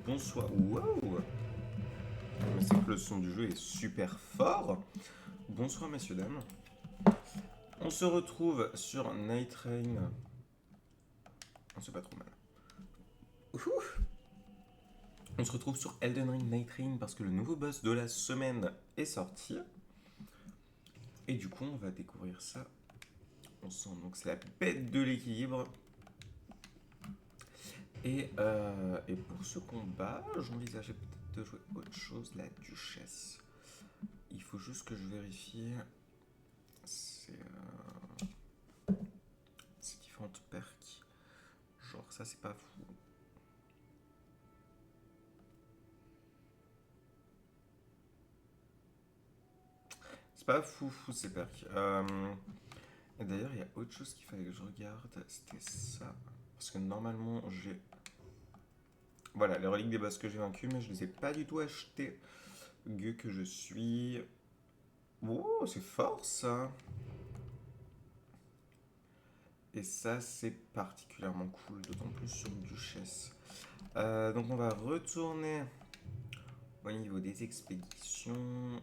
Bonsoir. Wow! Mais c'est que le son du jeu est super fort. Bonsoir, messieurs, dames. On se retrouve sur Night Rain. On sait pas trop mal. Ouh. On se retrouve sur Elden Ring Night Rain parce que le nouveau boss de la semaine est sorti. Et du coup, on va découvrir ça ensemble. Donc, c'est la bête de l'équilibre. Et pour ce combat, j'envisageais peut-être de jouer autre chose, la duchesse. Il faut juste que je vérifie ces différentes perks. Genre, ça, c'est pas fou. C'est pas fou, ces perks. Et d'ailleurs, il y a autre chose qu'il fallait que je regarde. C'était ça. Parce que normalement, j'ai. Voilà, les reliques des boss que j'ai vaincus, mais je les ai pas du tout achetés. Gueux que je suis. Oh, c'est fort ça! Et ça, c'est particulièrement cool, d'autant plus sur une duchesse. Donc, on va retourner au niveau des expéditions.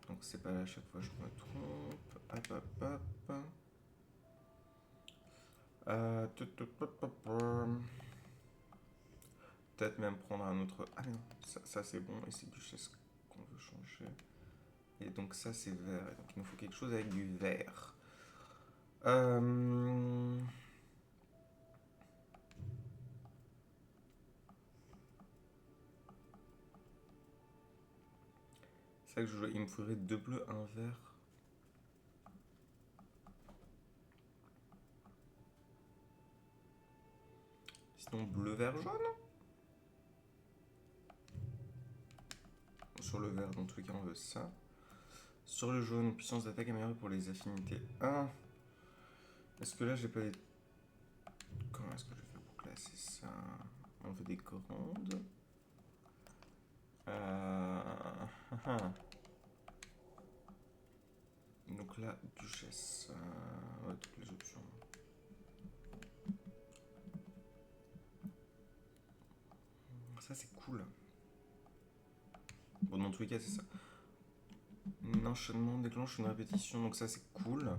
Donc, c'est pas là à chaque fois, je me trompe. Hop, hop, hop. Peut-être même prendre un autre. Ah, mais non, ça c'est bon, et c'est duchesse qu'on veut changer. Et donc, ça c'est vert, et donc il nous faut quelque chose avec du vert. Euh... C'est ça que je joue. Il me faudrait deux bleus, un vert. Sinon, bleu, vert, jaune. Sur le vert, dans tous les cas, on veut ça. Sur le jaune, puissance d'attaque améliorée pour les affinités 1. Est-ce que là, j'ai pas les. Comment est-ce que je fais pour classer ça? On veut des grandes. Donc là, duchesse. Ouais, toutes les options. Ça, c'est cool. Bon, dans tous les cas, c'est ça. Un enchaînement déclenche une répétition, donc ça, c'est cool.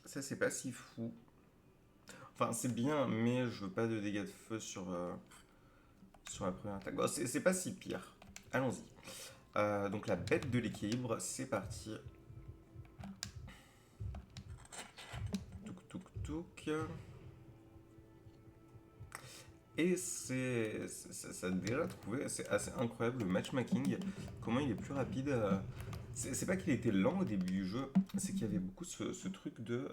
Ça, c'est pas si fou. Enfin, c'est bien, mais je veux pas de dégâts de feu sur la première attaque. Bon, c'est pas si pire. Allons-y. Donc, la bête de l'équilibre, c'est parti. Touk, touk, touk. Et ça a déjà trouvé, c'est assez incroyable le matchmaking, comment il est plus rapide. C'est pas qu'il était lent au début du jeu, c'est qu'il y avait beaucoup ce truc de.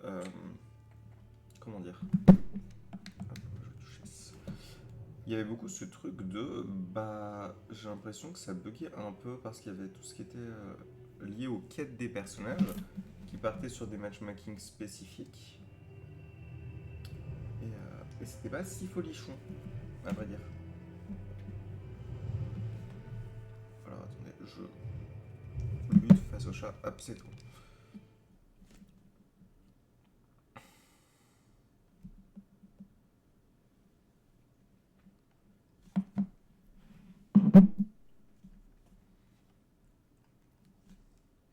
Comment dire? Hop, je touche ça. Il y avait beaucoup ce truc de. Bah, j'ai l'impression que ça buguait un peu parce qu'il y avait tout ce qui était lié aux quêtes des personnages qui partaient sur des matchmaking spécifiques. Et c'était pas si folichon, à vrai dire. Alors attendez, je lutte face au chat, hop, c'est tout.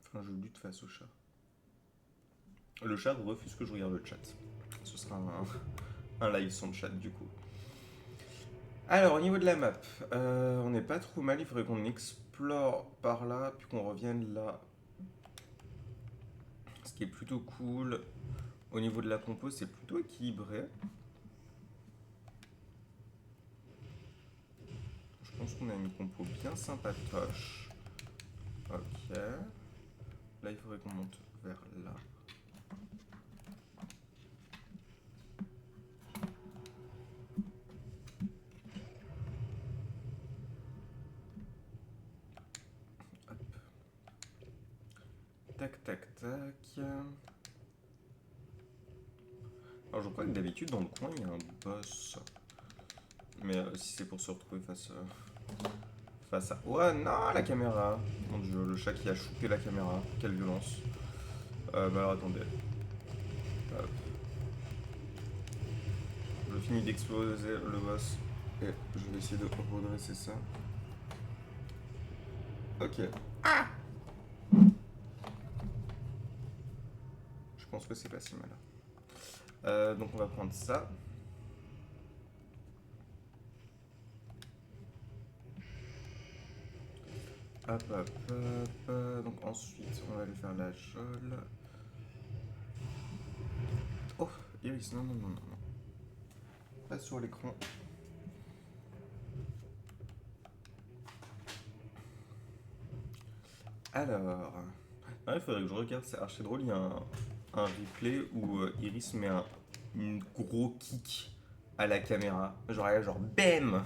Enfin, je lutte face au chat. Le chat refuse que je regarde le chat. Ce sera un live sans chat du coup. Alors, au niveau de la map, on n'est pas trop mal. Il faudrait qu'on explore par là, puis qu'on revienne là. Ce qui est plutôt cool. Au niveau de la compo, c'est plutôt équilibré. Je pense qu'on a une compo bien sympatoche. Ok. Là, il faudrait qu'on monte vers là. Hop. Tac, tac, tac. Alors, je crois que d'habitude, dans le coin, il y a un boss. Mais si c'est pour se retrouver face à. Ouais, non, la caméra! Mon dieu, le chat qui a shooté la caméra. Quelle violence. Bah alors attendez. Hop. Je finis d'exploser le boss. Et je vais essayer de redresser ça. Ok. Je pense que c'est pas si mal. Donc on va prendre ça. Hop, hop, hop. Donc ensuite, on va aller faire la geôle. Oh, Iris, non, non, non, non. Pas sur l'écran. Alors, ah, il faudrait que je regarde, c'est archi drôle. Il y a un replay où Iris met un gros kick à la caméra. Genre, elle, genre, BAM!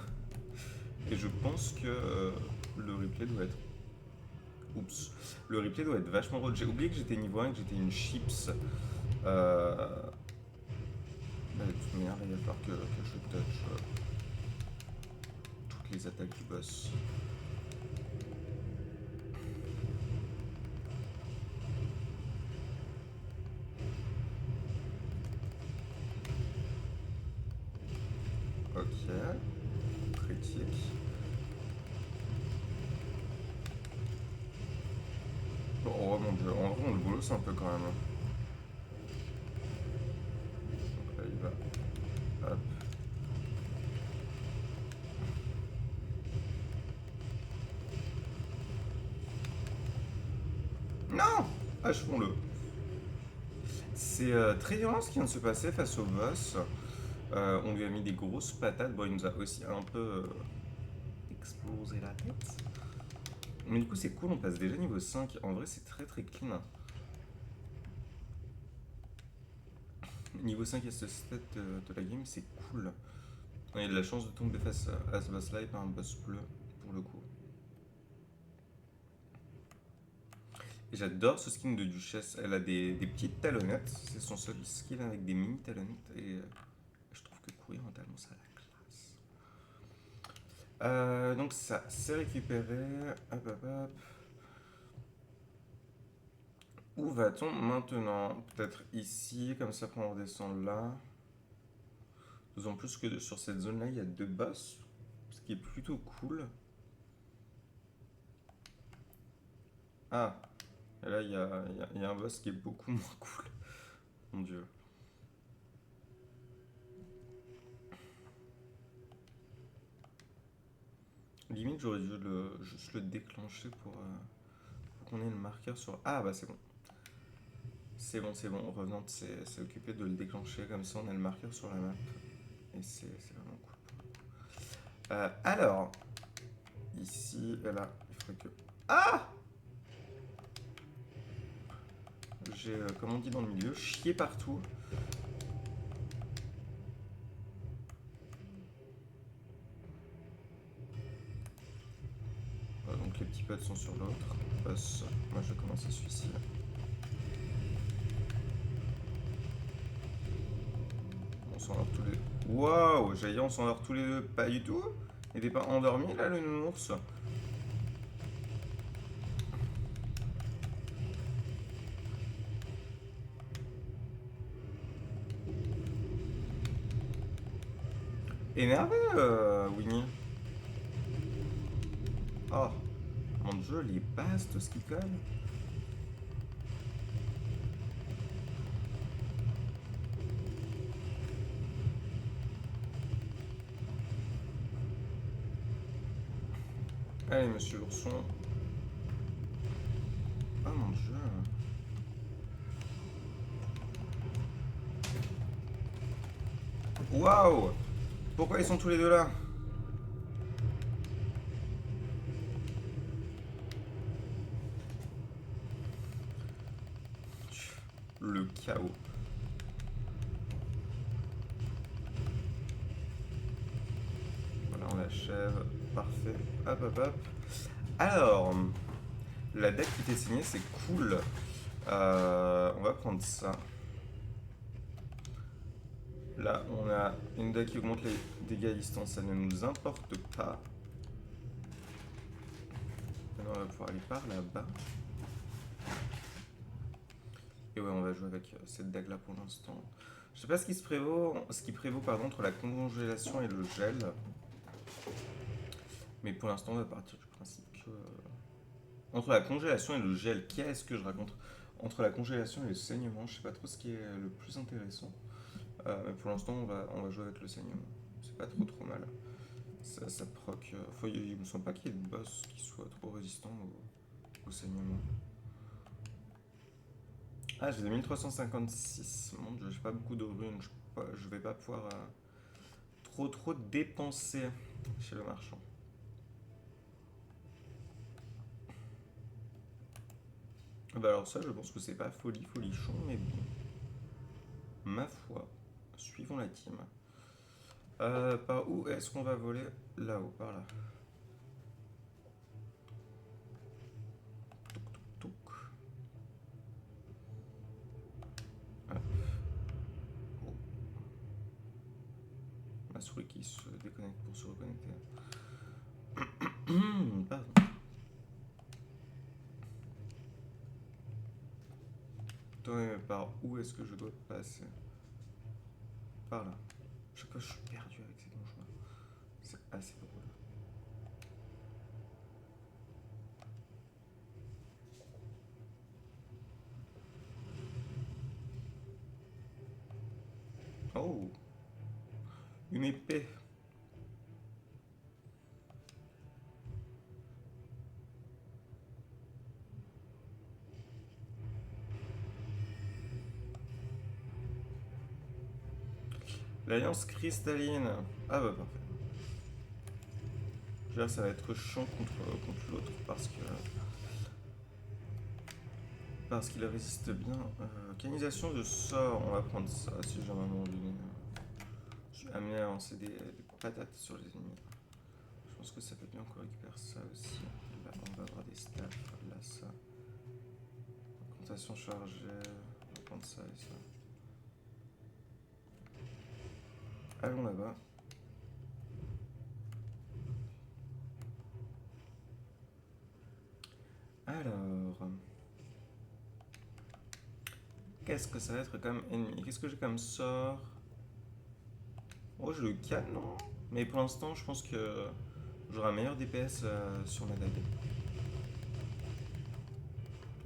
Et je pense que le replay doit être. Oups. Le replay doit être vachement drôle. J'ai oublié que j'étais niveau 1, que j'étais une chips. Bah, de toute manière, il va falloir que je touch toutes les attaques du boss. Ok. Critique. Oh mon dieu, en vrai, on le bolos un peu quand même. Donc là, il va. Hop. Non! Achevons-le. C'est très violent ce qui vient de se passer face au boss. On lui a mis des grosses patates. Bon, il nous a aussi un peu explosé la tête. Mais du coup, c'est cool, on passe déjà niveau 5. En vrai, c'est très très clean. Niveau 5 à ce stade de la game, c'est cool. On a de la chance de tomber face à ce boss-là et pas un boss bleu, pour le coup. Et j'adore ce skin de Duchesse. Elle a des petites talonnettes. C'est son seul skin avec des mini talonnettes. Et je trouve que courir en talon, ça a la classe. Donc ça, c'est récupéré. Hop, hop, hop. Où va-t-on maintenant? Peut-être ici, comme ça on redescend là. D'autant plus que sur cette zone-là, il y a deux boss. Ce qui est plutôt cool. Ah, et là, il y a un boss qui est beaucoup moins cool. Mon dieu. Limite, j'aurais dû juste le déclencher pour qu'on ait le marqueur sur. Ah, bah c'est bon. C'est bon, c'est bon. Revenant c'est occupé de le déclencher. Comme ça, on a le marqueur sur la map. Et c'est vraiment cool. Alors, ici, là, il faudrait que. Ah! J'ai, comme on dit dans le milieu, chié partout. Donc les petits potes sont sur l'autre. Boss, moi je commence à celui-ci. On s'endort tous les deux. Waouh, j'allais dire on s'endort tous les deux. Pas du tout. Il était pas endormi là le nounours? Énervé, Winnie. Oh, mon dieu, les bastos qui collent. Allez, monsieur l'ourson. Oh mon dieu. Waouh! Pourquoi ils sont tous les deux là? Le chaos. Voilà, on l'achève. Parfait. Hop, hop, hop. Alors, la deck qui t'est signée, c'est cool. On va prendre ça. Là, on a une deck qui augmente les dégâts à distance, ça ne nous importe pas. Maintenant, on va pouvoir aller par là-bas. Et ouais, on va jouer avec cette dague-là pour l'instant. Je sais pas ce qui prévaut pardon, entre la congélation et le gel. Mais pour l'instant, on va partir du principe que... Entre la congélation et le gel, qu'est-ce que je raconte? Entre la congélation et le saignement, je sais pas trop ce qui est le plus intéressant. Mais pour l'instant, on va jouer avec le saignement. C'est pas trop mal. Ça proc. Il me semble pas qu'il y ait de boss qui soit trop résistant au saignement. Ah, j'ai 1356. Mon dieu, j'ai pas beaucoup de runes. Je vais pas pouvoir trop dépenser chez le marchand. Bah alors ça, je pense que c'est pas folichon, mais bon. Ma foi, suivons la team. Par où est-ce qu'on va voler? Là-haut, par là. Toc, toc, toc. Hop. Oh. Ma souris qui se déconnecte pour se reconnecter. Pardon. Attendez, par où est-ce que je dois passer? Par là. Chaque fois, je suis perdu avec ces donjons-là. C'est assez drôle. Oh, une épée. L'alliance cristalline. Ah bah parfait. Je veux dire, ça va être chiant contre l'autre parce qu'il résiste bien. Canalisation de sort, on va prendre ça si jamais à un moment donné. Je suis amené à lancer des patates sur les ennemis. Je pense que ça peut bien qu'on récupère ça aussi. Là, on va avoir des staffs. Là, ça. Augmentation chargée. On va prendre ça et ça. Allons là-bas. Alors. Qu'est-ce que ça va être comme ennemi? Qu'est-ce que j'ai comme sort? Oh, j'ai le canon. Mais pour l'instant, je pense que j'aurai un meilleur DPS sur ma dague.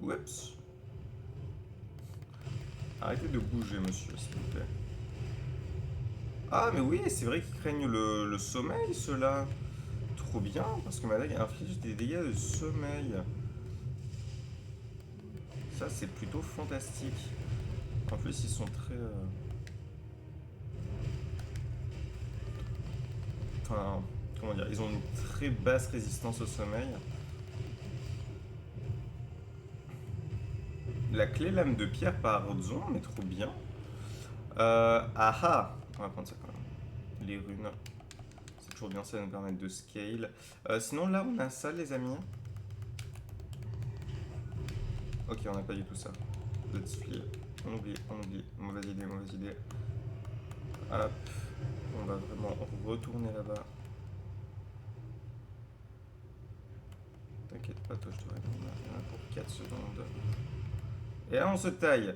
Oups. Arrêtez de bouger, monsieur, s'il vous plaît. Ah, mais oui, c'est vrai qu'ils craignent le sommeil, ceux-là. Trop bien, parce que ma dague inflige des dégâts de sommeil. Ça, c'est plutôt fantastique. En plus, ils sont très... Enfin, comment dire, ils ont une très basse résistance au sommeil. La clé lame de pierre par Zon, mais trop bien. Ah, on va prendre ça quand même. Les runes. C'est toujours bien, ça va nous permettre de scale. Sinon, là, on a ça, les amis. Ok, on n'a pas du tout ça. Let's flee. On oublie. Mauvaise idée. Hop. On va vraiment retourner là-bas. T'inquiète pas, toi, je te réponds. Il y en a pour 4 secondes. Et là, on se taille.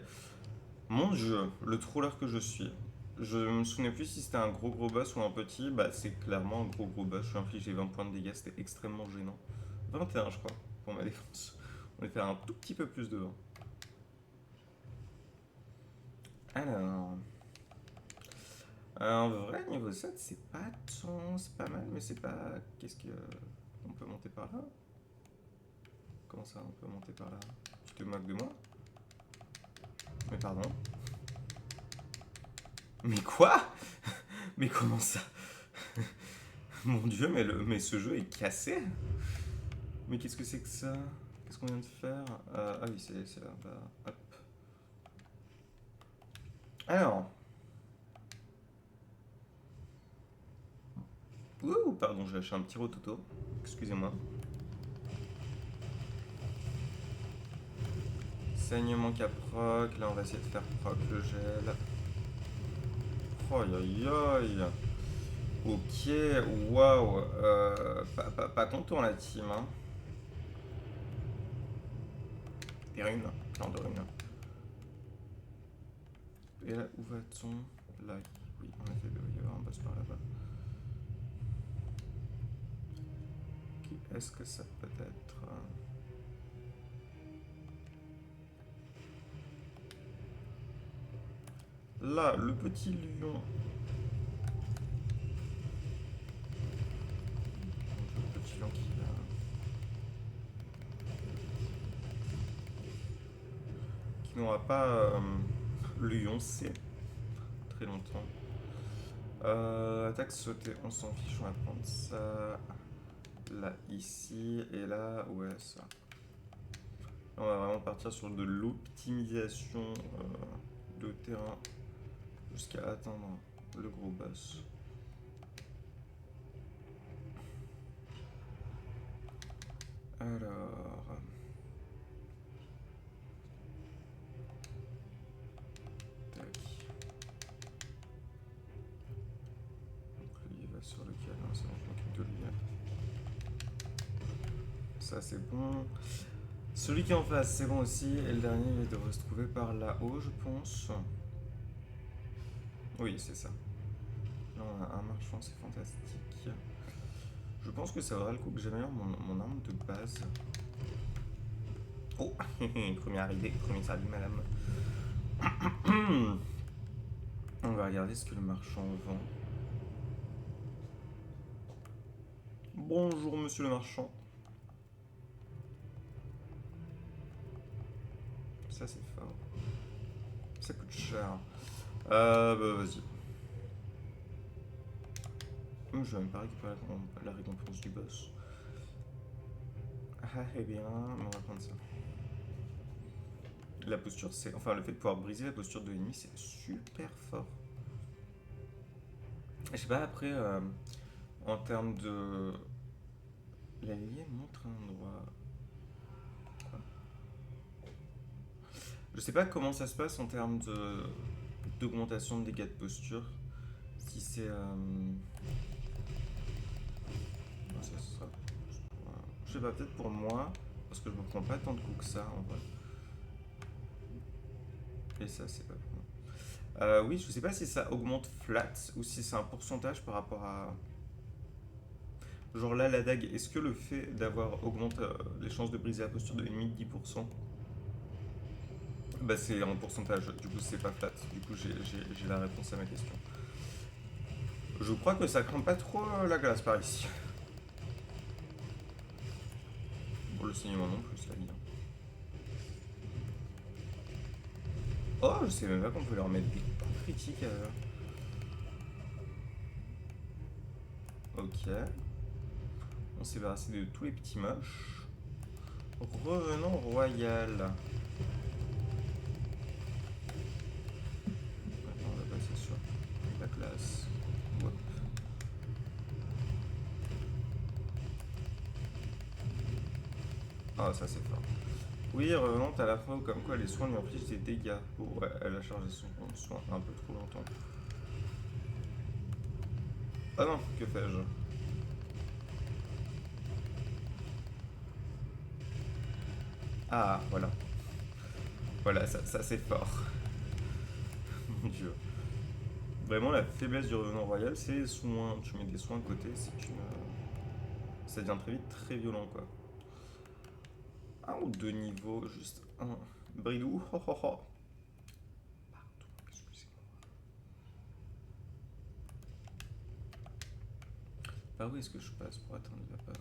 Mon dieu, le troller que je suis. Je me souvenais plus si c'était un gros boss ou un petit. Bah, c'est clairement un gros boss. Je suis infligé 20 points de dégâts, c'était extrêmement gênant. 21, je crois, pour ma défense. On est fait un tout petit peu plus de 20. Alors. En vrai, niveau 7, c'est pas tant. C'est pas mal, mais c'est pas. Qu'est-ce que. On peut monter par là? Comment ça, on peut monter par là? Tu te moques de moi? Mais pardon. Mais quoi? Mais comment ça? Mon dieu, mais ce jeu est cassé. Mais qu'est-ce que c'est que ça? Qu'est-ce qu'on vient de faire? Ah oui, c'est là. Bah, hop. Alors. Ouh, pardon, j'ai lâché un petit rototo. Excusez-moi. Saignement caproc. Là, on va essayer de faire proc le gel. Oh, aïe aïe. Ok, waouh. Pas content la team. Hein. Des runes, plein de runes. Et là, où va-t-on? Là, oui, en effet, il va y avoir un boss par là-bas. Qui est-ce que ça peut être? Là, le petit lion. Le petit lion qui n'aura pas lion C très longtemps. Attaque sautée, on s'en fiche, on va prendre ça. Là, ici, et là, ouais, ça. Là, on va vraiment partir sur de l'optimisation de terrain jusqu'à atteindre le gros boss. Alors... Tac. Donc lui, il va sur lequel? Non, c'est bon, je m'occupe de lui. Ça, c'est bon. Celui qui est en face, c'est bon aussi. Et le dernier, il devrait se trouver par là-haut, je pense. Oui, c'est ça. Là, on a un marchand, c'est fantastique. Je pense que ça vaudra le coup que j'améliore mon arme de base. Oh, premier arrivé, premier servi, madame. On va regarder ce que le marchand vend. Bonjour, monsieur le marchand. Ça, c'est fort. Ça coûte cher. Bah, vas-y. Je vais même pas récupérer la récompense du boss. Ah, eh bien, on va prendre ça. La posture, c'est... Enfin, le fait de pouvoir briser la posture de l'ennemi, c'est super fort. Je sais pas, après, en termes de... L'allié montre un endroit... Quoi? Je sais pas comment ça se passe en termes de... d'augmentation de dégâts de posture. Si c'est... ça sera... Je sais pas, peut-être pour moi, parce que je me prends pas tant de coups que ça, en vrai. Et ça, c'est pas pour moi. Oui, je sais pas si ça augmente flat ou si c'est un pourcentage par rapport à. Genre là, la dague, est-ce que le fait d'avoir augmenté les chances de briser la posture de l'ennemi de 10%, bah c'est en pourcentage, du coup c'est pas flat. Du coup j'ai la réponse à ma question. Je crois que ça craint pas trop la glace par ici. Pour le saignement non plus, ça vient. Oh, je sais même pas qu'on peut leur mettre des coups critiques. Ok. On s'est débarrassé de tous les petits moches. Revenons royal. Maintenant on va passer sur la classe. Hop. Ah, ça c'est fort. Oui, revenante à la fin, comme quoi les soins lui infligent des dégâts. Oh, ouais, elle a chargé son soin un peu trop longtemps. Ah non, que fais-je? Ah, voilà. Voilà, ça c'est fort. Mon dieu. Vraiment, la faiblesse du revenant royal, c'est les soins. Tu mets des soins à côté, c'est une. Ça devient très vite très violent, quoi. Un ou deux niveaux, juste un. Bridou, ho ho ho. Pardon, excusez-moi. Par où est-ce que je passe pour atteindre le lapin?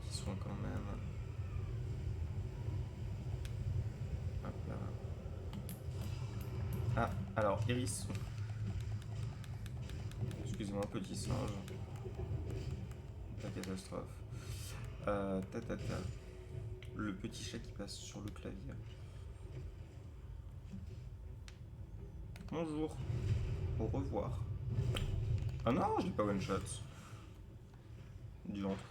Petits soins quand même. Hop là. Ah, alors, Iris. Excusez-moi, petit singe. La catastrophe. Ta. Le petit chat qui passe sur le clavier. Bonjour. Au revoir. Ah non, je l'ai pas one shot. Du ventre.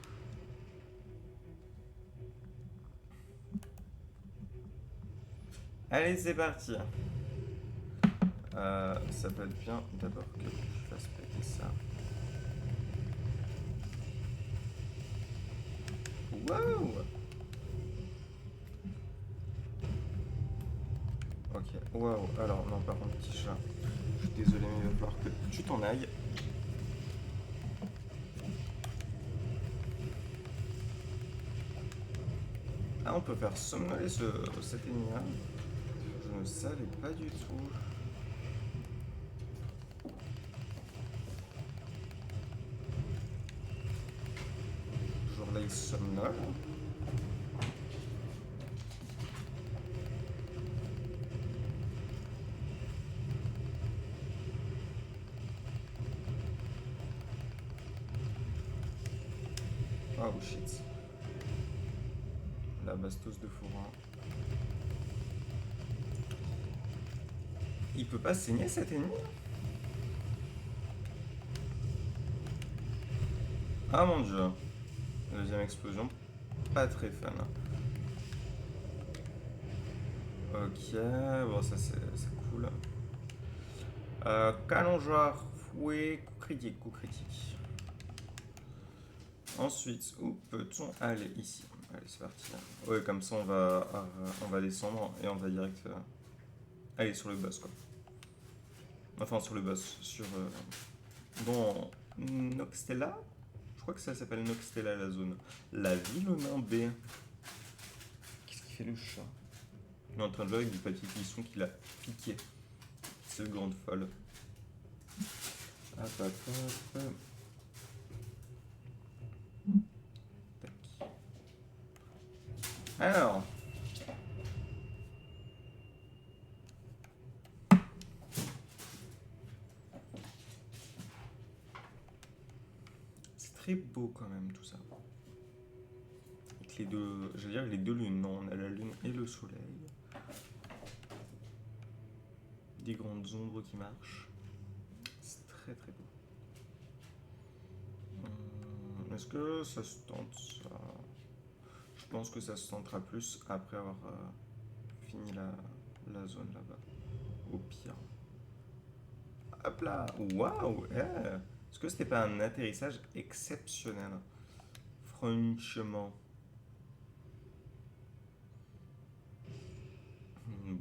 Allez, c'est parti. Ça peut être bien d'abord que je fasse péter ça. Waouh. Ok, waouh. Alors, non, par contre, petit chat. Je suis désolé, mais il va falloir que tu t'en ailles. Ah, on peut faire somnoler cet ennemi. Je ne savais pas du tout. Genre là, il somnole. Oh shit. La bastos de fourrin. Il peut pas saigner cet ennemi? Ah mon dieu. Deuxième explosion. Pas très fun. Ok, bon ça c'est cool. Canon genre, fouet, coup critique, coup critique. Ensuite, où peut-on aller ici? Allez, c'est parti. Ouais, comme ça on va descendre et on va direct aller sur le boss quoi. Enfin sur le boss, sur dans Noxtella. Je crois que ça s'appelle Noxtella la zone. La ville au nain B. Qu'est-ce qu'il fait le chat? Il est en train de jouer avec du papier cuisson qu'il a piqué. C'est grande folle. Hop, hop, hop. Tac. Alors. C'est très beau quand même tout ça. Avec les deux, j'allais dire les deux lunes, non, on a la lune et le soleil. Des grandes ombres qui marchent. C'est très très beau. Est-ce que ça se tente ça? Je pense que ça se tentera plus après avoir fini la zone là-bas. Au pire. Hop là. Waouh. Est-ce que c'était pas un atterrissage exceptionnel? Franchement.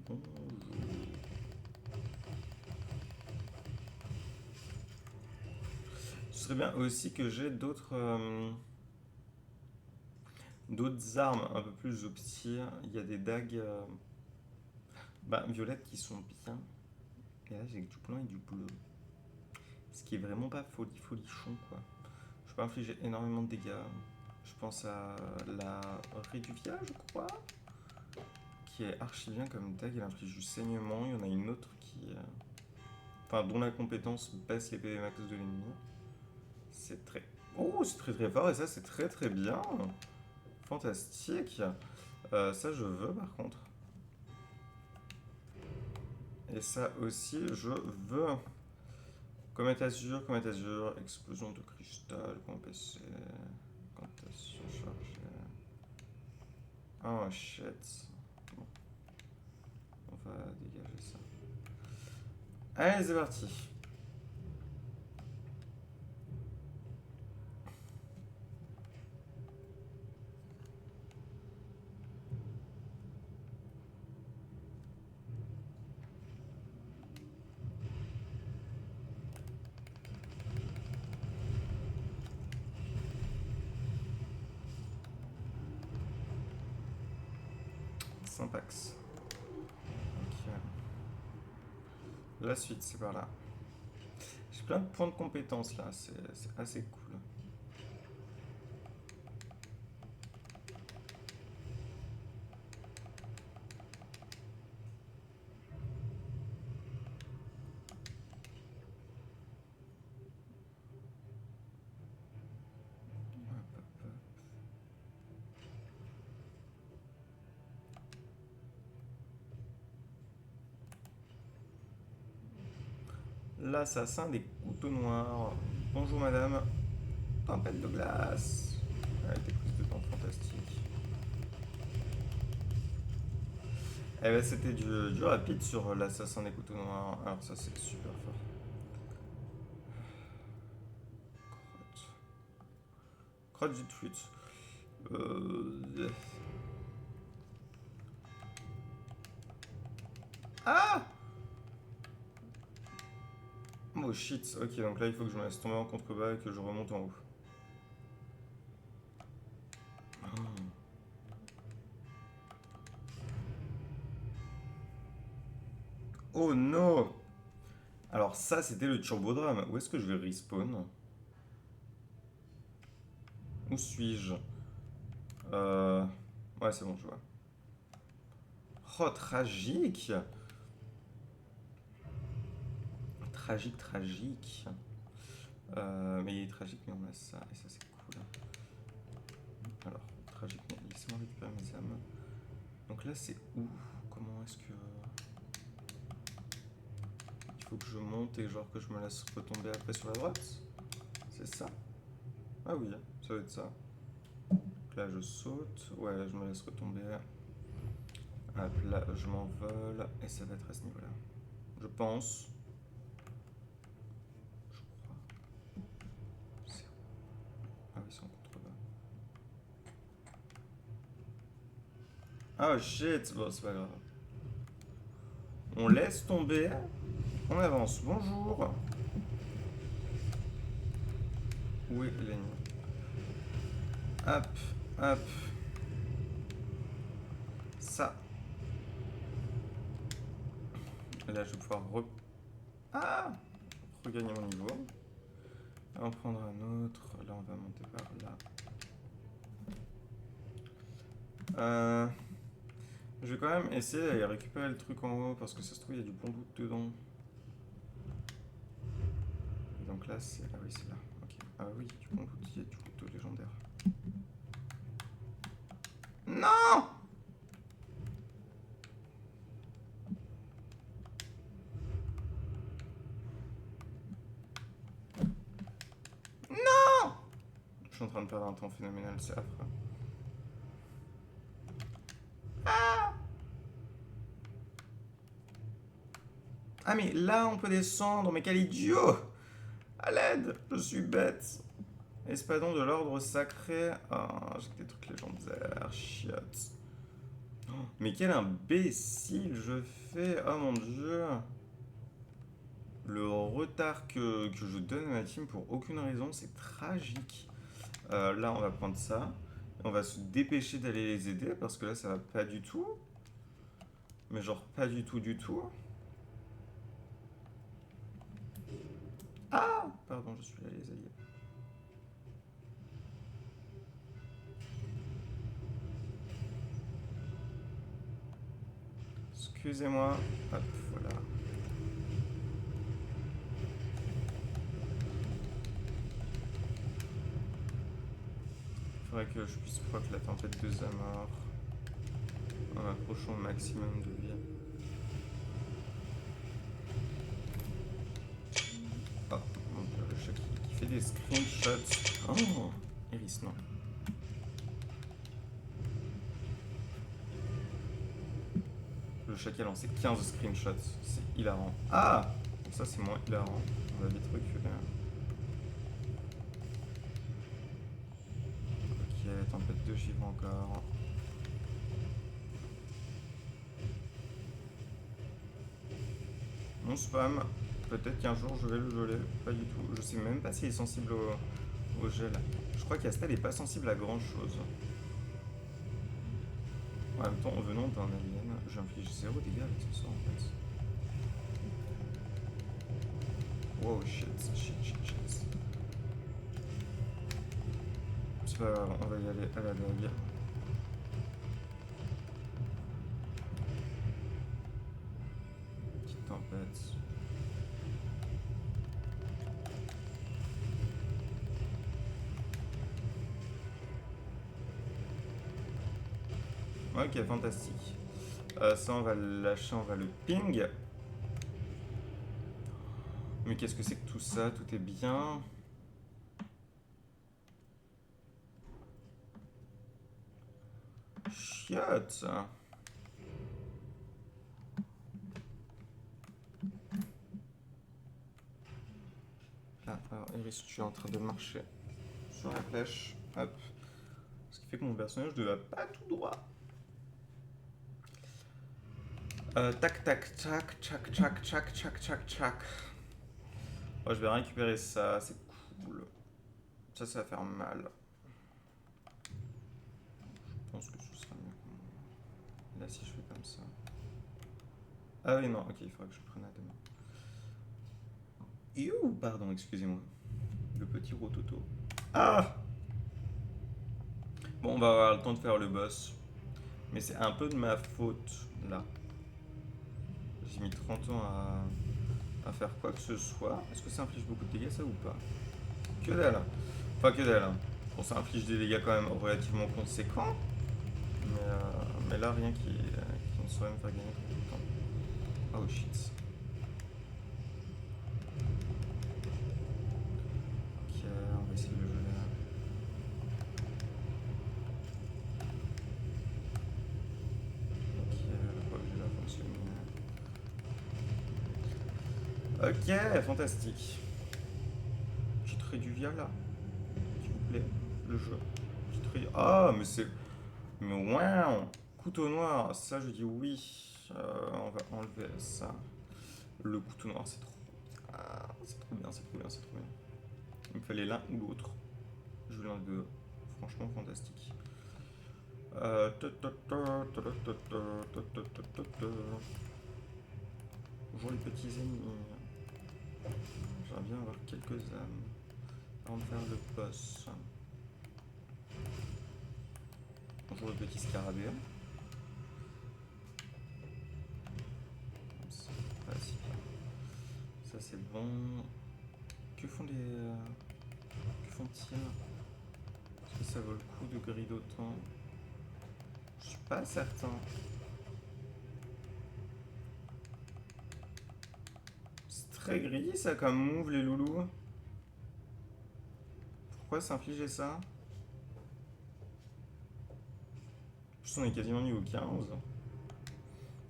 Bonjour. Ce serait bien aussi que j'ai d'autres armes un peu plus obscures. Il y a des dagues violettes qui sont bien. Et là j'ai du blanc et du bleu. Ce qui est vraiment pas folichon quoi. Je peux infliger énormément de dégâts. Je pense à la Réduvia je crois. Qui est archi bien comme dague. Elle inflige du saignement. Il y en a une autre dont la compétence baisse les PV max de l'ennemi. C'est très... Oh, c'est très très fort et ça c'est très très bien. Fantastique. Ça je veux par contre. Et ça aussi je veux. Comète azur, explosion de cristal, PC, incantation chargée. Oh shit. Bon, on va dégager ça. Allez, c'est parti. Sympax. Ok. La suite, c'est par là. J'ai plein de points de compétences là, c'est assez cool. Hop, hop, hop. L'assassin des couteaux noirs. Bonjour madame. Tempête de glace. Avec des prises de temps fantastiques. Eh ben c'était du rapide sur l'assassin des couteaux noirs. Alors ça c'est super fort. Crotte du flûte. Euh... Ah! Oh shit, ok, donc là il faut que je me laisse tomber en contrebas et que je remonte en haut. Oh no! Alors ça c'était le turbodrame. Où est-ce que je vais respawn? Où suis-je? Euh... Ouais c'est bon, je vois. Oh, tragique! Tragique, tragique. Mais il est tragique, mais on a ça, et ça c'est cool. Alors, tragique, mais laissez-moi récupérer mes âmes. Donc là c'est où? Comment est-ce que... Il faut que je monte et genre que je me laisse retomber après sur la droite? C'est ça? Ah oui, ça doit être ça. Donc là je saute, ouais là je me laisse retomber. Hop là je m'envole et ça va être à ce niveau-là. Je pense. Je crois. C'est où? Ah oui c'est en contrebas. Ah shit, bon c'est pas grave. On laisse tomber, on avance. Bonjour. Où est l'ennemi? Hop, hop. Ça. Là je vais pouvoir Ah, regagner mon niveau. Là, on prendra un autre. Là on va monter par là. Je vais quand même essayer d'aller récupérer le truc en haut parce que ça se trouve il y a du bon loot dedans. Et donc là c'est... Ah oui c'est là. Ok. Ah oui, du bon loot, il y a du loot légendaire. Non! Non! Je suis en train de perdre un temps phénoménal, c'est affreux. Ah mais là on peut descendre, mais quel idiot! À l'aide! Je suis bête! Espadon de l'ordre sacré. Ah, j'ai que des trucs légendaires, chiottes. Mais quel imbécile je fais! Oh mon dieu! Le retard que je donne à ma team pour aucune raison, c'est tragique. Là, on va prendre ça. On va se dépêcher d'aller les aider parce que là, ça va pas du tout. Mais genre, pas du tout, du tout. Ah! Pardon, je suis là, les alliés. Excusez-moi. Hop, voilà. Faudrait que je puisse proc la tempête de Zamor en approchant au maximum de vie. Oh, mon dieu, le chat qui fait des screenshots. Oh, Iris, non. Le chat qui a lancé 15 screenshots. C'est hilarant. Ah! Ça, c'est moins hilarant. On va vite reculer. Ok, tempête de givre encore. Mon spam, peut-être qu'un jour je vais le geler. Pas du tout. Je sais même pas s'il est sensible au gel. Je crois qu'Astel est pas sensible à grand chose. En même temps, en venant d'un alien, j'inflige 0 dégâts avec ce sort en fait. Wow, shit, shit, shit, shit. C'est pas grave, on va y aller à la dague. Petite tempête. Ok, fantastique. Ça, on va le lâcher, on va le ping. Mais qu'est-ce que c'est que tout ça? Tout est bien. Chiotte. Ah, alors Iris, tu es en train de marcher sur la flèche. Hop. Ce qui fait que mon personnage ne va pas tout droit. Tac, tac, tac, tchac, tchac, tchac, tchac, tchac, tchac. Oh, je vais récupérer ça, c'est cool. Ça va faire mal. Je pense que ce sera mieux. Là, si je fais comme ça. Ah oui, non, ok, il faudra que je le prenne à deux mains. Youh, pardon, excusez-moi. Le petit rototo. Ah! Bon, on va avoir le temps de faire le boss. Mais c'est un peu de ma faute, là. J'ai mis 30 ans à faire quoi que ce soit. Est-ce que ça inflige beaucoup de dégâts, ça, ou pas? Que dalle. Enfin, que dalle. Bon, ça inflige des dégâts quand même relativement conséquents. Mais là, rien qui ne saurait me faire gagner trop de temps. Oh shit. Ok, on va essayer de le jouer là. Ok, le projet va fonctionner. Ok, fantastique. Petite raie du via là, s'il vous plaît, le jeu. Petite raie. Ah, mais c'est. Mais wow! Couteau noir, ça je dis oui. On va enlever ça. Le couteau noir, c'est trop. Ah, c'est trop bien, c'est trop bien, c'est trop bien. Il me fallait l'un ou l'autre. Je voulais un deux. Franchement, fantastique. Bonjour les petits ennemis. J'aimerais bien avoir quelques âmes avant de faire le boss. Bonjour le petit scarabée. Ça c'est bon. Que font les. Que font-ils? Est-ce que ça vaut le coup de griller d'autant? Je suis pas certain. C'est très gris ça comme move les loulous. Pourquoi s'infliger ça? En plus on est quasiment niveau 15.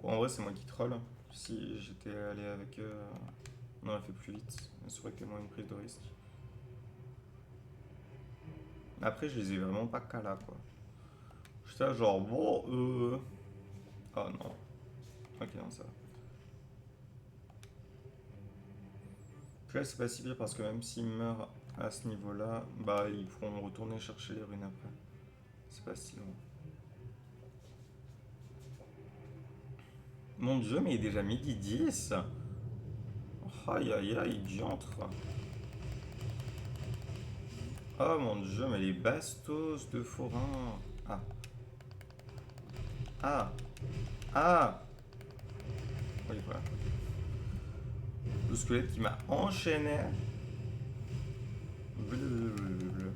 Bon, en vrai c'est moi qui troll. Si j'étais allé avec eux, on aurait fait plus vite. Ça aurait été moins une prise de risque. Après je les ai vraiment pas cala quoi. J'étais là genre bon Oh non. Ok non ça va. Puis là c'est pas si pire parce que même s'ils meurent à ce niveau là, bah ils pourront retourner chercher les runes après. C'est pas si long. Mon dieu, mais il est déjà midi 10. Aïe aïe aïe, diantre. Oh mon dieu, mais les bastos de forain. Ah. Ah. Ah. Oui, voilà. Le squelette qui m'a enchaîné. Blablabla.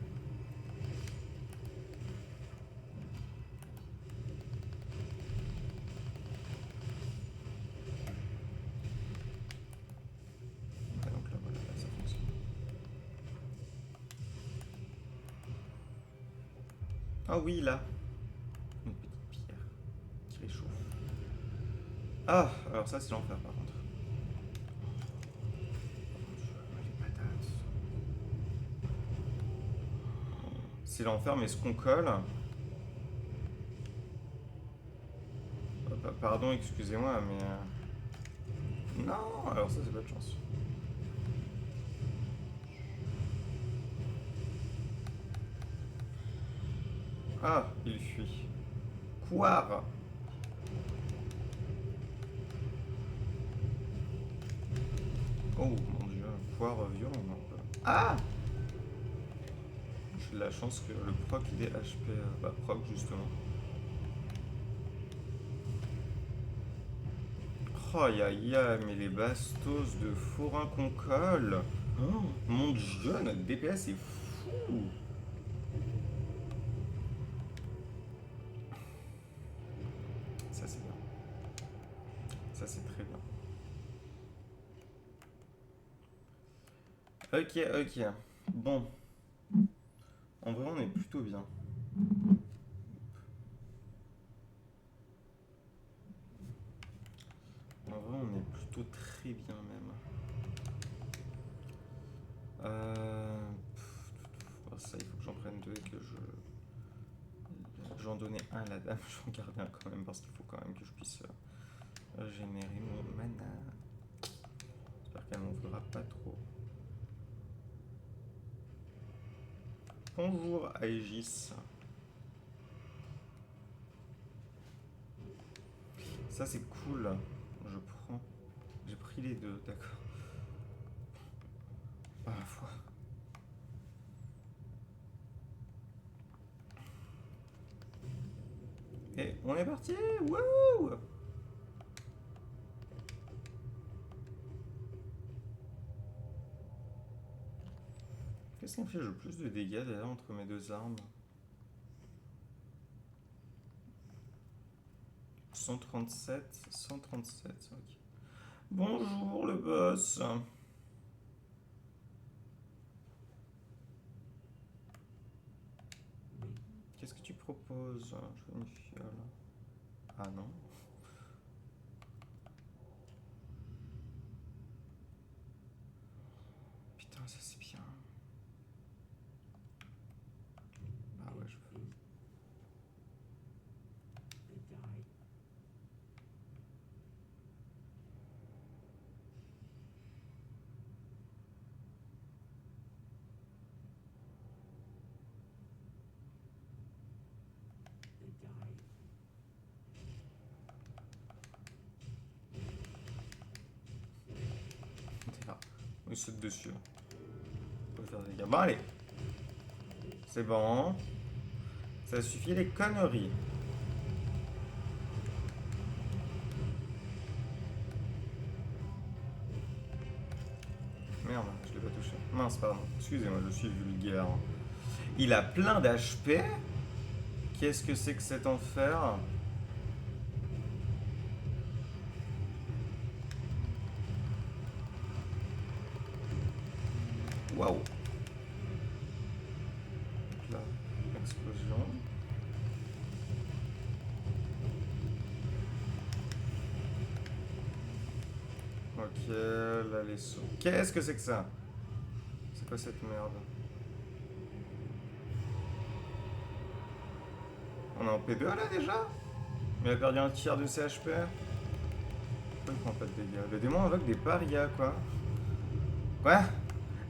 Ah, donc là, voilà, là, ça fonctionne. Ah oui, là. Une petite pierre qui réchauffe. Ah, alors ça, c'est l'enfer par contre. Les patates. C'est l'enfer, mais ce qu'on colle. Pardon, excusez-moi, mais. Non, alors ça, c'est pas de chance. Ah, il fuit. Couard. Oh mon dieu, couard violent. Non. Ah! J'ai de la chance que le proc il est HP. Bah, proc justement. Oh ya ya, mais les bastos de forain qu'on colle. Oh, mon dieu, notre DPS est fou. Ça c'est bien. Ça c'est très bien. Ok, ok. Bon. En vrai, on est plutôt bien. En vrai, on est plutôt très bien même. Ça, il faut que j'en prenne deux et que je vais en donner un à la dame. Je vais en garder un quand même parce qu'il faut quand même que je puisse générer mon mana. J'espère qu'elle m'en voudra pas trop. Bonjour Aegis. Ça c'est cool. Je prends. J'ai pris les deux, d'accord. À la fois. Et on est parti. Wouh! Qu'est-ce qui me fait le plus de dégâts d'ailleurs entre mes deux armes? 137, 137, ok. Bonjour le boss. Qu'est-ce que tu proposes? Je veux une fiole. Ah non. Putain, ça c'est bien. Ah ouais, je veux. T'es là. Il saute dessus. On peut faire des dégâts. Bon, allez. C'est bon. Ça suffit les conneries. Merde, je l'ai pas touché. Mince, pardon. Excusez-moi, je suis vulgaire. Il a plein d'HP. Qu'est-ce que c'est que cet enfer? Waouh. Donc là, explosion. Ok, là les sauts. Qu'est-ce que c'est que ça? C'est quoi cette merde? On est en P2 là déjà? Mais il a perdu un tiers de ses HP. Pourquoi il prend pas de dégâts? Le démon invoque des parias quoi. Ouais.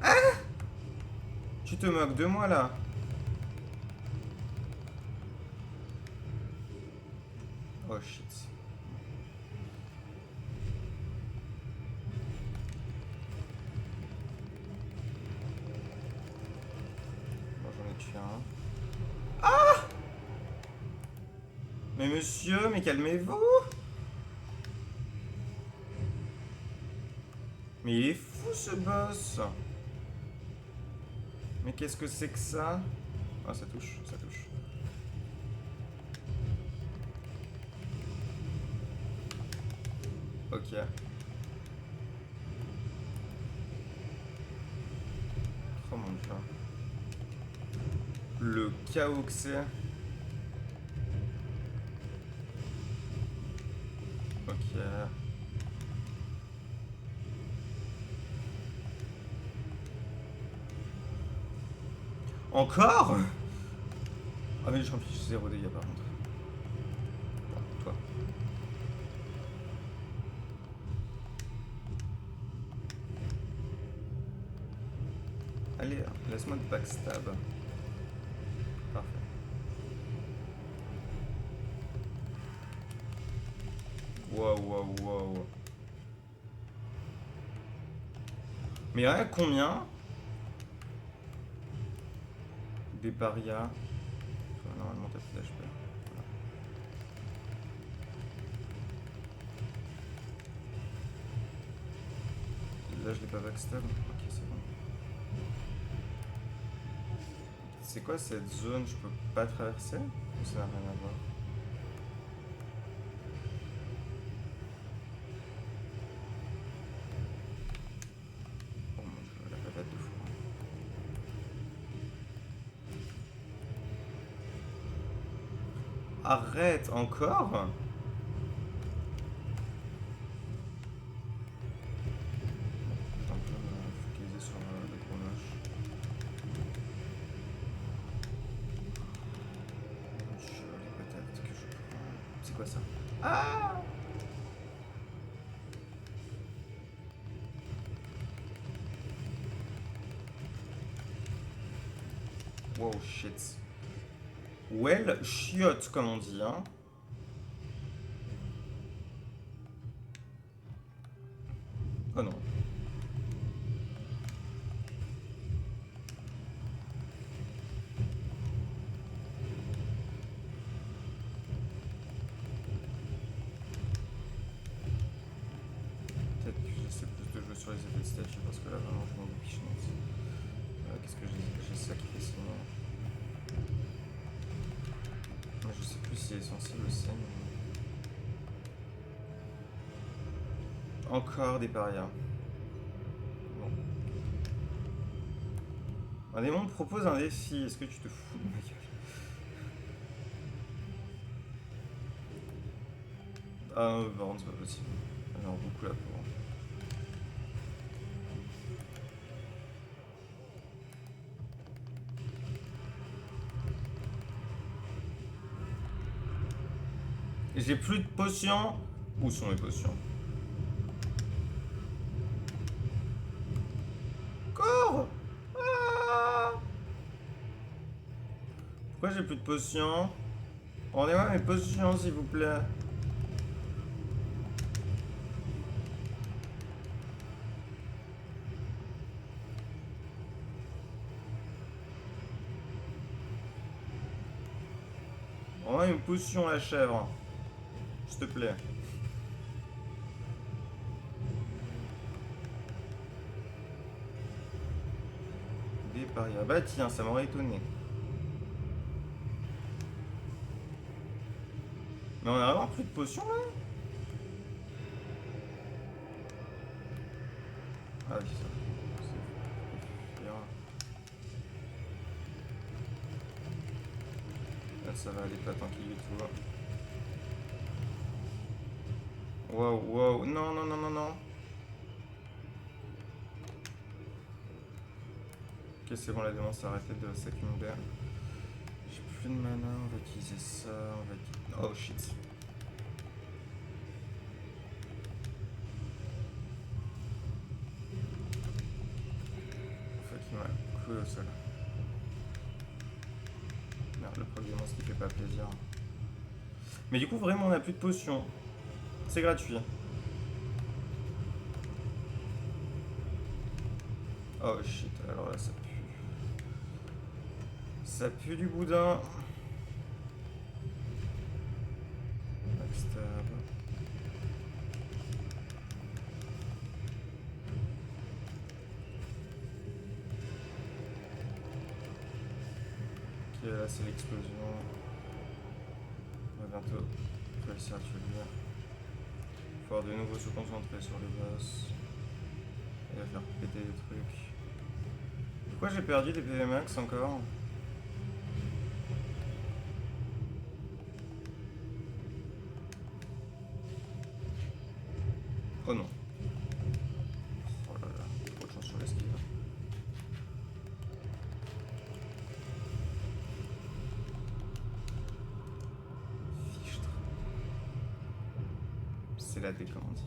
Ah! Tu te moques de moi là? Oh shit. Bon, j'en ai tué un. Ah! Mais monsieur, mais calmez-vous! Mais il est fou ce boss! Mais qu'est-ce que c'est que ça? Ah, ça touche, ça touche. Ok. Oh mon dieu. Le chaos que c'est. Ok. Encore? Ah mais je remplis 0 dégâts par contre. Bon, toi. Allez, laisse-moi te backstab. Parfait. Wow, wow, wow. Mais il y en a combien? Des parias. Normalement, t'as plus d'HP. Là, je l'ai pas backstab. Ok, c'est bon. C'est quoi cette zone? Je peux pas traverser? Ou ça n'a rien à voir? Oh mon dieu, la patate de fou. Arrête, encore? Je vais un peu me focaliser sur le gros moche. quoi ça? Ah! Wow, shit. Well, chiotte, comme on dit, hein. Oh non. Peut-être que j'essaie plus de jouer sur les effets de statue parce que là vraiment je mets des pichenettes. Qu'est-ce que j'ai ça qui fait sinon? Mais je sais plus si elle est sensible aussi. Encore des parias. Bon. Un démon me propose un défi. Est-ce que tu te fous de ma gueule? Ah, par contre, c'est pas possible. Alors, beaucoup là pour. J'ai plus de potions. Où sont mes potions? Corps! Ah! Pourquoi j'ai plus de potions? Rendez-moi mes potions, s'il vous plaît. Rendez-moi une potion, la chèvre. S'il te plaît. Des parias. Bah tiens, ça m'aurait étonné. Mais on a vraiment plus de potions là? Ah oui, ça. Là, ça va aller pas tranquille du tout. Wow, wow. Non, non, non, non, non. Ok, c'est bon, la démon s'est arrêtée de s'accumuler. J'ai plus de mana, on va utiliser ça. On va... Oh shit. Faut qu'il m'a cloué au sol. Merde, le problème, ce qui fait pas plaisir. Mais du coup, vraiment, on a plus de potions. C'est gratuit. Oh shit, alors là, ça pue. Ça pue du boudin. Backstab. Ok, là, c'est l'explosion. On va bientôt réussir à tuer le gars. Il faut de nouveau se concentrer sur le boss. Et à faire péter des trucs. Pourquoi j'ai perdu des PV max encore? Oh non. Oh là là, trop de chance sur l'esquive. Fichtre. C'est la décommande.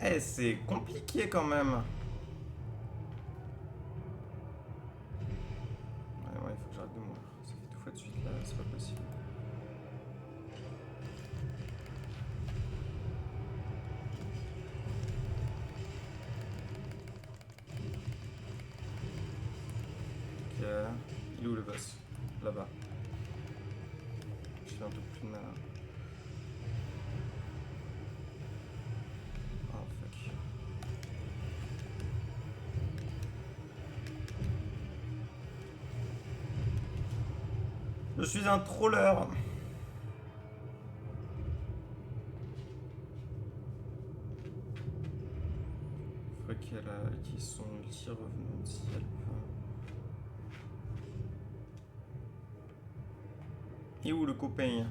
Eh, c'est compliqué quand même. Ouais, il faut que j'arrête de mourir. Ça fait 2 fois de suite là, c'est pas possible. Ok. Il est où le boss? Là-bas. Je fais un peu plus de mana. Oh fuck. Je suis un troller. Faudrait qu'elle utilise son ulti revenant si elle peut. Et où le copain?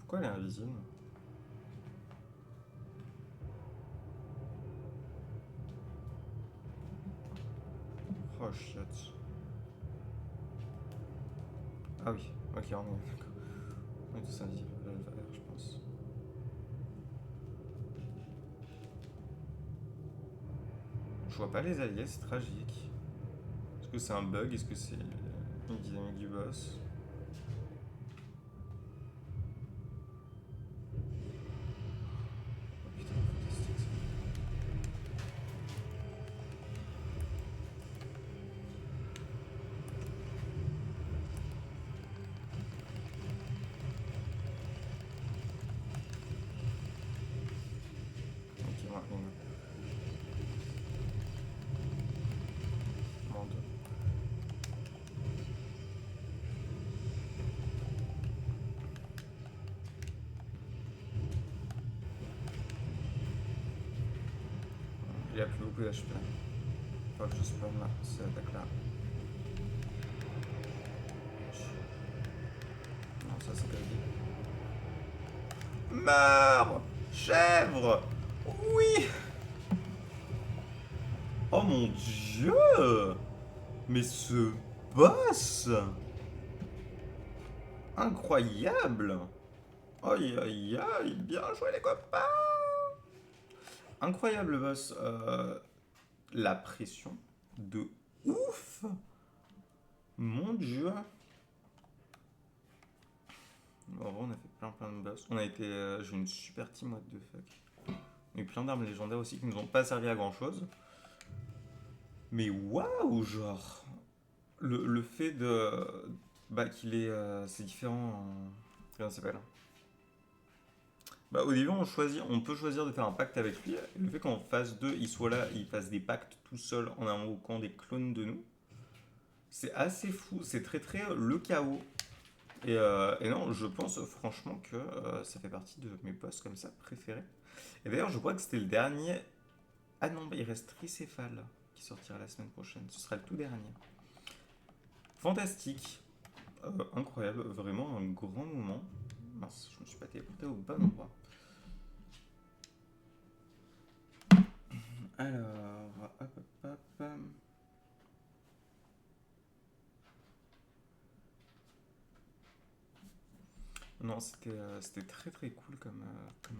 Pourquoi elle est invisible? Oh chiotte. Ah oui, ok, on est d'accord. On est tous invisibles, là, elle va vers, je pense. Je vois pas les alliés, c'est tragique. Est-ce que c'est un bug? Est-ce que c'est une dynamique du boss? Oh putain, fantastique ça. Ok, maintenant, monde. Il a plus beaucoup d'HP. Faut que je spawn là, cette attaque là. Non, ça c'est grillé. Meurs! Chèvre! Oui! Oh mon dieu! Mais ce boss! Incroyable! Aïe aïe aïe! Bien joué les copains! Incroyable boss. La pression de ouf! Mon dieu! En vrai, on a fait plein de boss. On a été. J'ai une super team, what the fuck. On a eu plein d'armes légendaires aussi qui nous ont pas servi à grand chose. Mais waouh, genre! Le fait de. Bah, qu'il est. C'est différent. Comment ça s'appelle? Bah, au début, on peut choisir de faire un pacte avec lui. Le fait qu'en phase 2, il soit là, il fasse des pactes tout seul en invoquant des clones de nous, c'est assez fou. C'est très le chaos. Et non, je pense franchement que ça fait partie de mes boss comme ça préférés. Et d'ailleurs, je crois que c'était le dernier. Ah non, bah, il reste Tricéphale qui sortira la semaine prochaine. Ce sera le tout dernier. Fantastique. Incroyable. Vraiment un grand moment. Mince, je me suis pas téléporté au bon endroit. Alors, hop. Non, c'était très cool comme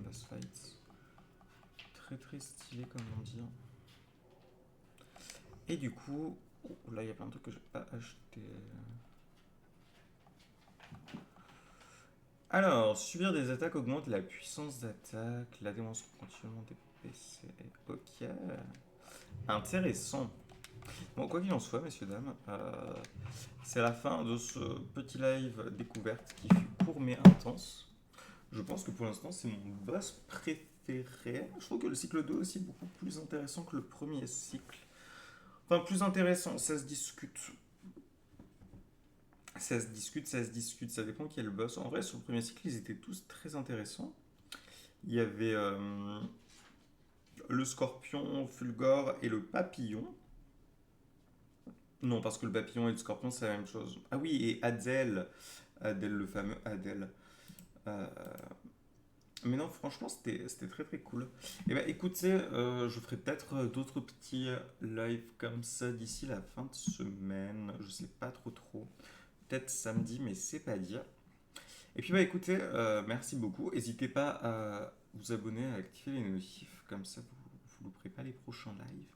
boss fight. Très stylé comme on dit. Et du coup, oh, là il y a plein de trucs que j'ai pas acheté. Alors, subir des attaques augmente la puissance d'attaque, la défense continuellement des PC. Ok. Intéressant. Bon, quoi qu'il en soit, messieurs, dames, c'est la fin de ce petit live découverte qui fut court mais intense. Je pense que pour l'instant, c'est mon boss préféré. Je trouve que le cycle 2 aussi est beaucoup plus intéressant que le premier cycle. Enfin, plus intéressant, ça se discute. Ça se discute, ça dépend qui est le boss. En vrai, sur le premier cycle, ils étaient tous très intéressants. Il y avait le scorpion, Fulgore et le papillon. Non, parce que le papillon et le scorpion, c'est la même chose. Ah oui, et Adel. Adel, le fameux Adel. Euh, mais non, franchement, c'était très cool. Et bah écoutez, je ferai peut-être d'autres petits lives comme ça d'ici la fin de semaine. Je sais pas trop. Peut-être samedi, mais c'est pas dire. Et puis bah écoutez, merci beaucoup. n'hésitez pas à vous abonner, à activer les notifs, comme ça vous louperez pas les prochains lives.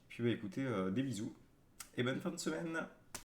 Puis bah écoutez, des bisous et bonne fin de semaine.